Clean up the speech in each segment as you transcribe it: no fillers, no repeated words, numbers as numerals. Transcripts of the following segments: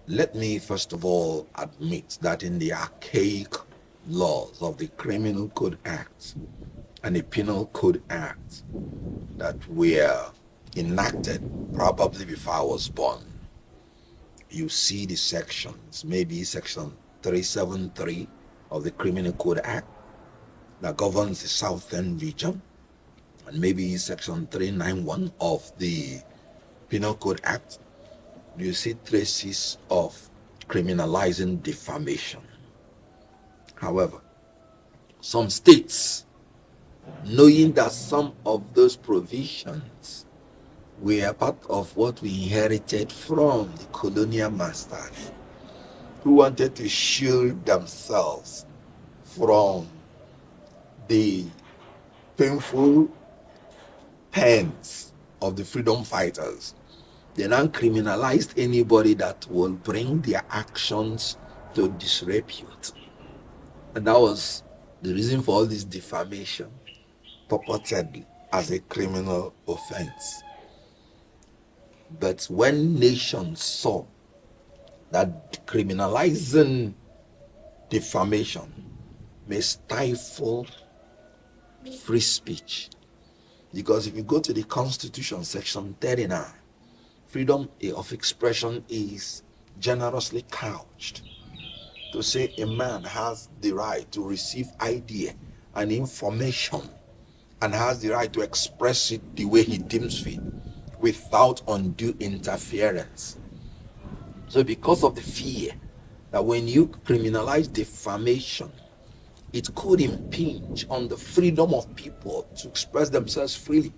Let me first of all admit that in the archaic laws of the Criminal Code Act and the Penal Code Act that were enacted probably before I was born, you see the sections, maybe section 373 of the Criminal Code Act that governs the Southern region, and maybe section 391 of the Penal Code Act. You see traces of criminalizing defamation. However, some states, knowing that some of those provisions were part of what we inherited from the colonial masters, who wanted to shield themselves from the painful hands of the freedom fighters, they now criminalized anybody that will bring their actions to disrepute. And that was the reason for all this defamation, purported as a criminal offense. But when nations saw that criminalizing defamation may stifle free speech, because if you go to the Constitution, section 39, freedom of expression is generously couched to say a man has the right to receive idea and information and has the right to express it the way he deems fit without undue interference. So because of the fear that when you criminalize defamation, it could impinge on the freedom of people to express themselves freely.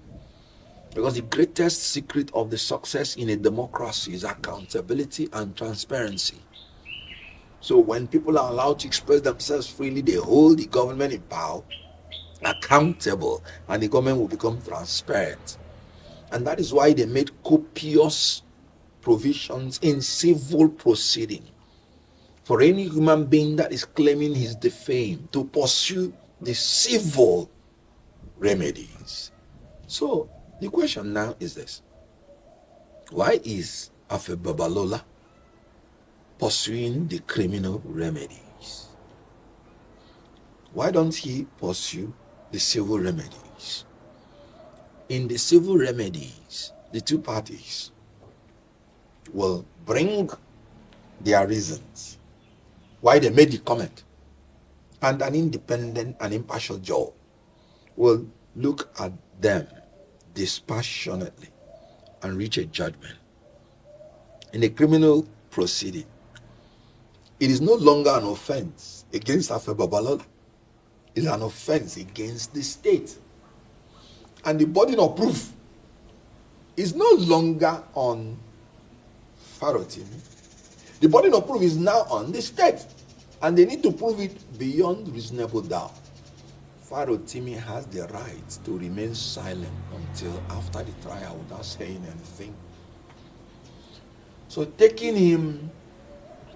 Because the greatest secret of the success in a democracy is accountability and transparency. So when people are allowed to express themselves freely, they hold the government in power accountable, and the government will become transparent. And that is why they made copious provisions in civil proceeding for any human being that is claiming he's defamed to pursue the civil remedies. So the question now is this: why is Afe Babalola pursuing the criminal remedies? Why don't he pursue the civil remedies? In the civil remedies, the two parties will bring their reasons why they made the comment, and an independent and impartial judge will look at them dispassionately and reach a judgment. In a criminal proceeding, it is no longer an offense against Afe Babalola. It's an offense against the state. And the burden of proof is no longer on Farotimi. The burden of proof is now on the state. And they need to prove it beyond reasonable doubt. Farotimi has the right to remain silent until after the trial without saying anything. So taking him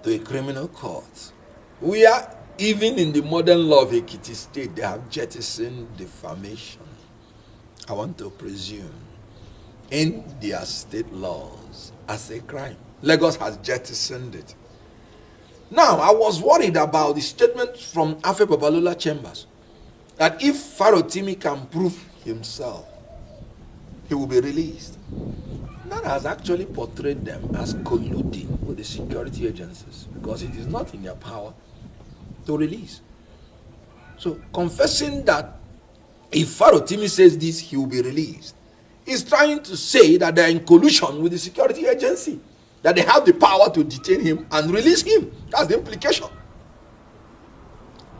to a criminal court, where even in the modern law of Ekiti State, they have jettisoned defamation, I want to presume, in their state laws as a crime. Lagos has jettisoned it. Now, I was worried about the statement from Afe Babalola Chambers that if Farotimi can prove himself, he will be released. That has actually portrayed them as colluding with the security agencies, because it is not in their power to release. So confessing that if Farotimi says this, he will be released, is trying to say that they are in collusion with the security agency, that they have the power to detain him and release him. That's the implication.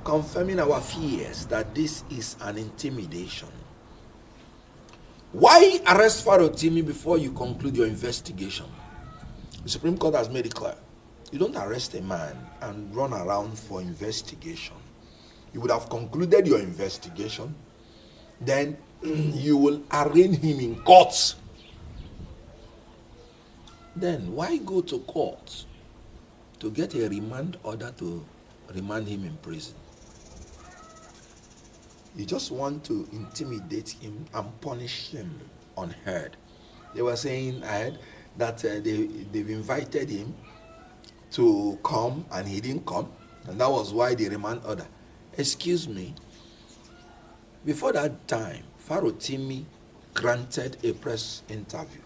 Confirming our fears that this is an intimidation. Why arrest Farotimi before you conclude your investigation? The Supreme Court has made it clear. You don't arrest a man and run around for investigation. You would have concluded your investigation, then you will arraign him in court. Then why go to court to get a remand order to remand him in prison? You just want to intimidate him and punish him unheard. They were saying, I heard that they've invited him to come and he didn't come, and that was why the remand order. Excuse me, before that time, Farotimi granted a press interview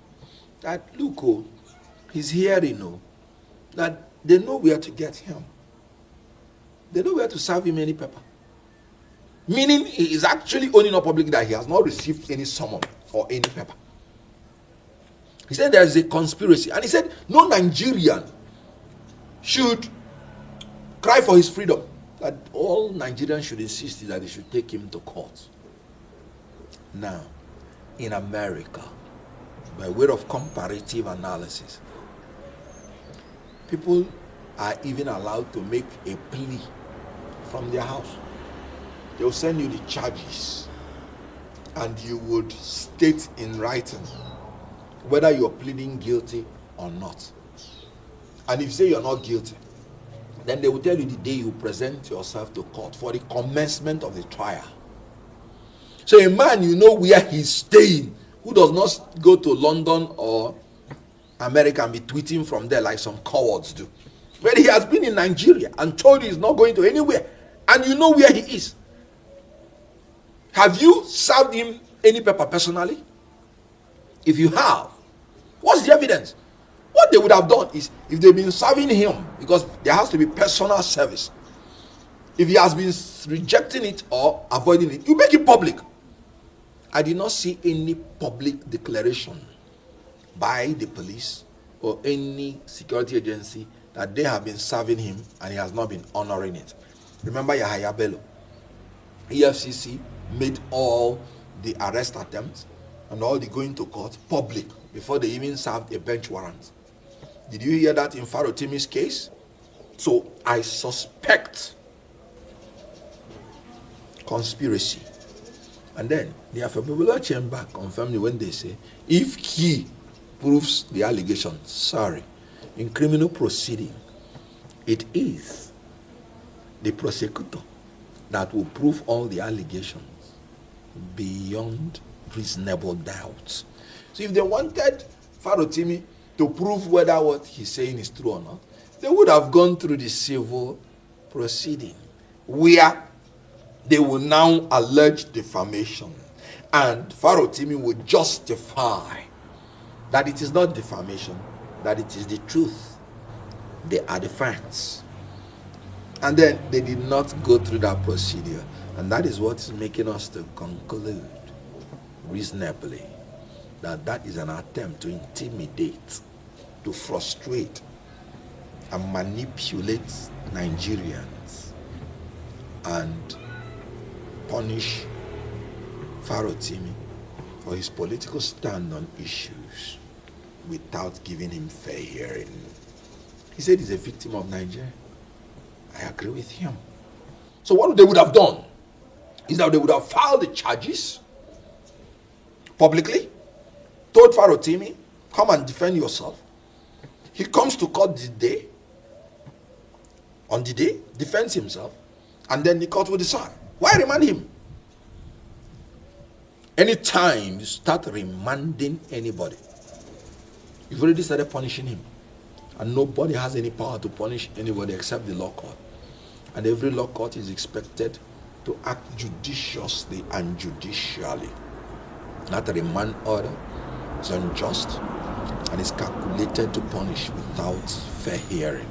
that, look, oh, he's here, that they know where to get him. They know where to serve him any paper. Meaning he is actually owning up public that he has not received any summon or any paper. He said there is a conspiracy, and he said no Nigerian should cry for his freedom. That all Nigerians should insist that they should take him to court. Now, in America, by way of comparative analysis, people are even allowed to make a plea from their house. They will send you the charges, and you would state in writing whether you're pleading guilty or not. And if you say you're not guilty, then they will tell you the day you present yourself to court for the commencement of the trial. So a man, where he's staying, who does not go to London or America and be tweeting from there like some cowards do. But he has been in Nigeria and told you he's not going to anywhere, and you know where he is. Have you served him any paper personally? If you have, what's the evidence? What they would have done is, if they've been serving him, because there has to be personal service, if he has been rejecting it or avoiding it, you make it public. I did not see any public declaration by the police or any security agency that they have been serving him and he has not been honoring it. Remember Yahaya Bello? EFCC made all the arrest attempts and all the going to court public before they even served a bench warrant. Did you hear that in Farotimi's case? So I suspect conspiracy. And then the Afro Chamber confirmed when they say, if he proves the allegation, in criminal proceeding, it is the prosecutor that will prove all the allegations beyond reasonable doubt. So if they wanted Farotimi to prove whether what he's saying is true or not, they would have gone through the civil proceeding, where they will now allege defamation, and Farotimi would justify that it is not defamation, that it is the truth. They are the facts. And then they did not go through that procedure, and that is what is making us to conclude reasonably that that is an attempt to intimidate, to frustrate and manipulate Nigerians and punish Farotimi for his political stand on issues without giving him fair hearing. He said he's a victim of Nigeria. I agree with him. So what they would have done is that they would have filed the charges publicly, told Farotimi, come and defend yourself. He comes to court on the day, defends himself, and then the court will decide. Why remand him? Anytime you start remanding anybody, you've already started punishing him. And nobody has any power to punish anybody except the law court. And every law court is expected to act judiciously and judicially. Not a remand order is unjust and is calculated to punish without fair hearing.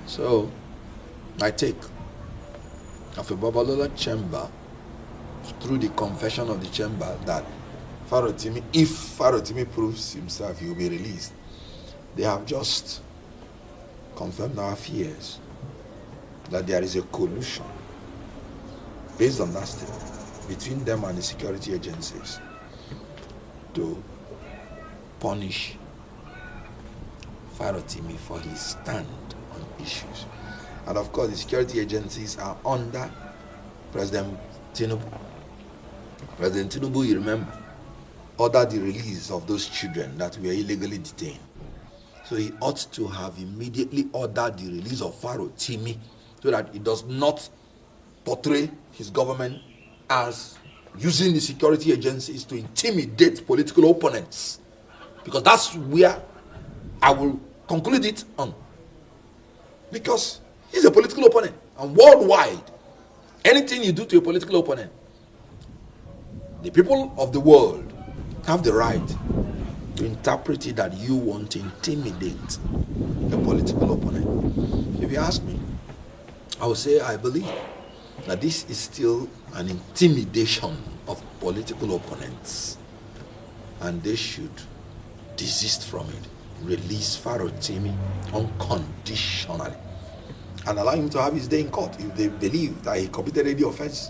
So, my take of a Babalola chamber, through the confession of the chamber, that Farotimi, if Farotimi proves himself, he will be released. They have just confirmed our fears that there is a collusion based on that statement between them and the security agencies to punish Farotimi for his stand on issues. And of course, the security agencies are under President Tinubu. President Tinubu, you remember, ordered the release of those children that were illegally detained. So he ought to have immediately ordered the release of Farotimi so that it does not portray his government as using the security agencies to intimidate political opponents. Because that's where I will conclude it on. Because he's a political opponent. And worldwide, anything you do to a political opponent, the people of the world have the right to interpret it that you want to intimidate a political opponent. If you ask me, I would say I believe that this is still an intimidation of political opponents, and they should desist from it. Release Farotimi unconditionally and allow him to have his day in court if they believe that he committed any offense,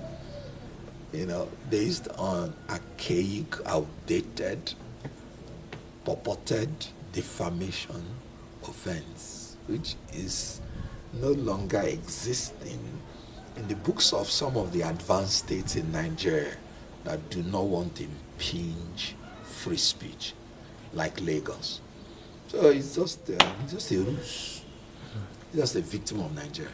based on archaic, outdated, purported defamation offense, which is no longer existing in the books of some of the advanced states in Nigeria that do not want to impinge free speech, like Lagos. So it's just a ruse. He's just a victim of Nigeria.